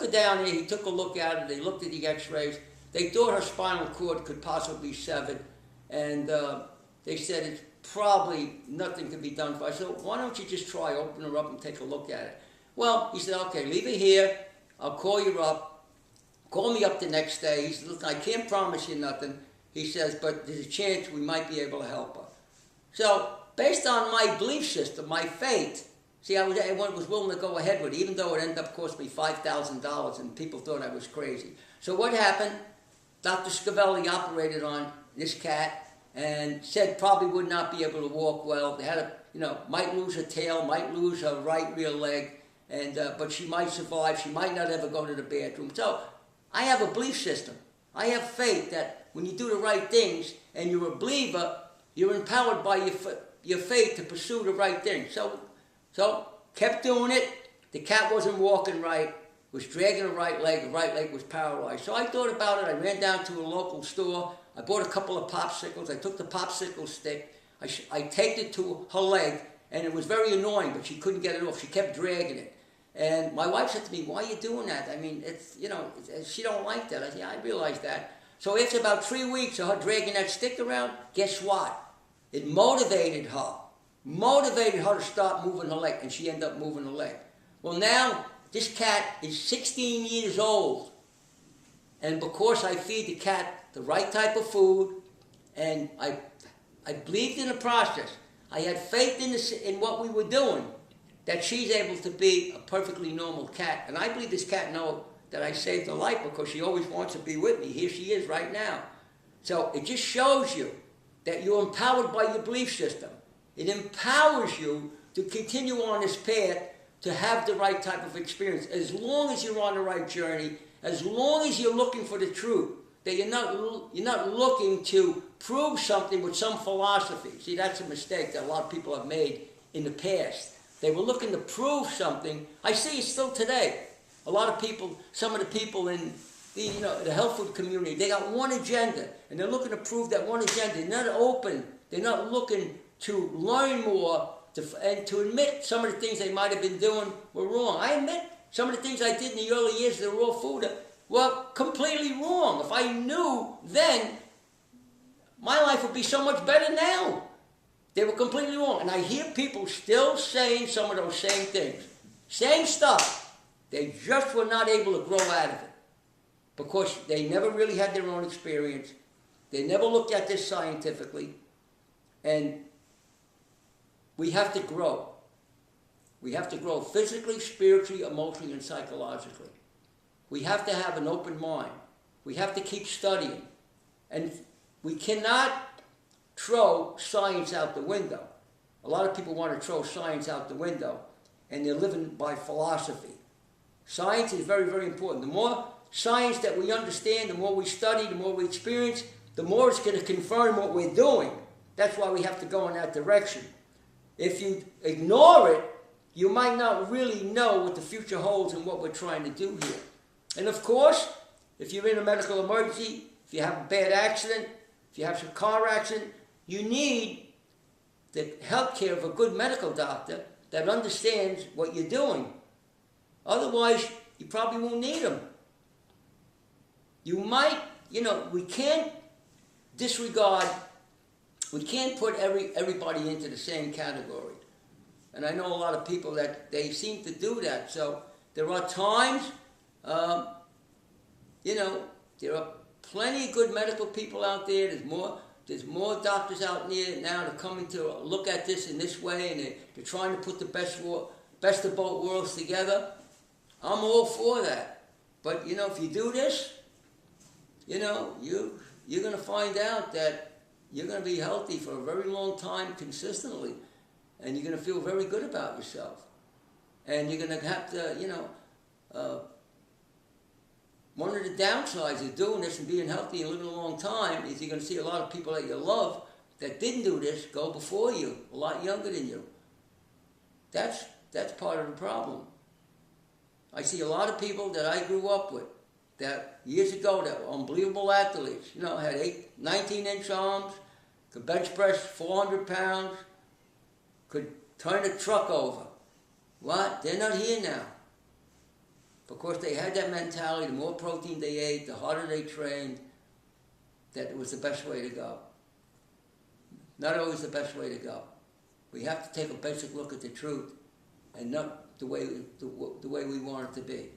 down there, he took a look at her, they looked at the x-rays, they thought her spinal cord could possibly be severed, and they said it's probably nothing can be done for her. I said, why don't you just try, open her up and take a look at it? Well, he said, okay, leave it here, I'll call you up. Call me up the next day. He said, listen, I can't promise you nothing. He says, but there's a chance we might be able to help her. So, based on my belief system, my faith, see, I was willing to go ahead with it, even though it ended up costing me $5,000 and people thought I was crazy. So what happened? Dr. Scavelli operated on this cat and said probably would not be able to walk well. They had a, might lose her tail, might lose her right rear leg, and but she might survive. She might not ever go to the bathroom. So I have a belief system. I have faith that when you do the right things and you're a believer, you're empowered by your faith to pursue the right thing. So kept doing it. The cat wasn't walking right, was dragging the right leg was paralyzed. So I thought about it. I ran down to a local store. I bought a couple of popsicles. I took the popsicle stick. I taped it to her leg, and it was very annoying, but she couldn't get it off. She kept dragging it. And my wife said to me, why are you doing that? I mean, she don't like that. I said, yeah, I realize that. So after about 3 weeks of her dragging that stick around, guess what? It motivated her. Motivated her to start moving her leg, and she ended up moving her leg. Well, now, this cat is 16 years old. And because I feed the cat the right type of food, and I believed in the process, I had faith in what we were doing, that she's able to be a perfectly normal cat. And I believe this cat knows that I saved her life because she always wants to be with me. Here she is right now. So it just shows you that you're empowered by your belief system. It empowers you to continue on this path to have the right type of experience. As long as you're on the right journey, as long as you're looking for the truth, that you're not looking to prove something with some philosophy. See, that's a mistake that a lot of people have made in the past. They were looking to prove something. I see it still today. A lot of people, some of the people in the health food community, they got one agenda, and they're looking to prove that one agenda. They're not open. They're not looking to learn more and to admit some of the things they might have been doing were wrong. I admit some of the things I did in the early years of the raw food were completely wrong. If I knew then, my life would be so much better now. They were completely wrong. And I hear people still saying some of those same things. Same stuff. They just were not able to grow out of it. Because they never really had their own experience. They never looked at this scientifically. And we have to grow. We have to grow physically, spiritually, emotionally, and psychologically. We have to have an open mind. We have to keep studying. And we cannot throw science out the window. A lot of people want to throw science out the window, and they're living by philosophy. Science is very, very important. The more science that we understand, the more we study, the more we experience, the more it's going to confirm what we're doing. That's why we have to go in that direction. If you ignore it, you might not really know what the future holds and what we're trying to do here. And of course, if you're in a medical emergency, if you have a bad accident, if you have some car accident, you need the help care of a good medical doctor that understands what you're doing. Otherwise, you probably won't need them. You might, we can't disregard, we can't put everybody into the same category. And I know a lot of people that they seem to do that. So there are times, there are plenty of good medical people out there. There's more doctors out there now that are coming to look at this in this way, and they're trying to put the best of both worlds together. I'm all for that. But, if you do this, you're going to find out that you're going to be healthy for a very long time consistently, and you're going to feel very good about yourself. And you're going to have to, one of the downsides of doing this and being healthy and living a long time is you're going to see a lot of people that you love that didn't do this go before you, a lot younger than you. That's part of the problem. I see a lot of people that I grew up with that years ago that were unbelievable athletes, had 19-inch arms, could bench press 400 pounds, could turn a truck over. What? They're not here now. because they had that mentality, the more protein they ate, the harder they trained, that it was the best way to go. Not always the best way to go. We have to take a basic look at the truth and not the way we want it to be.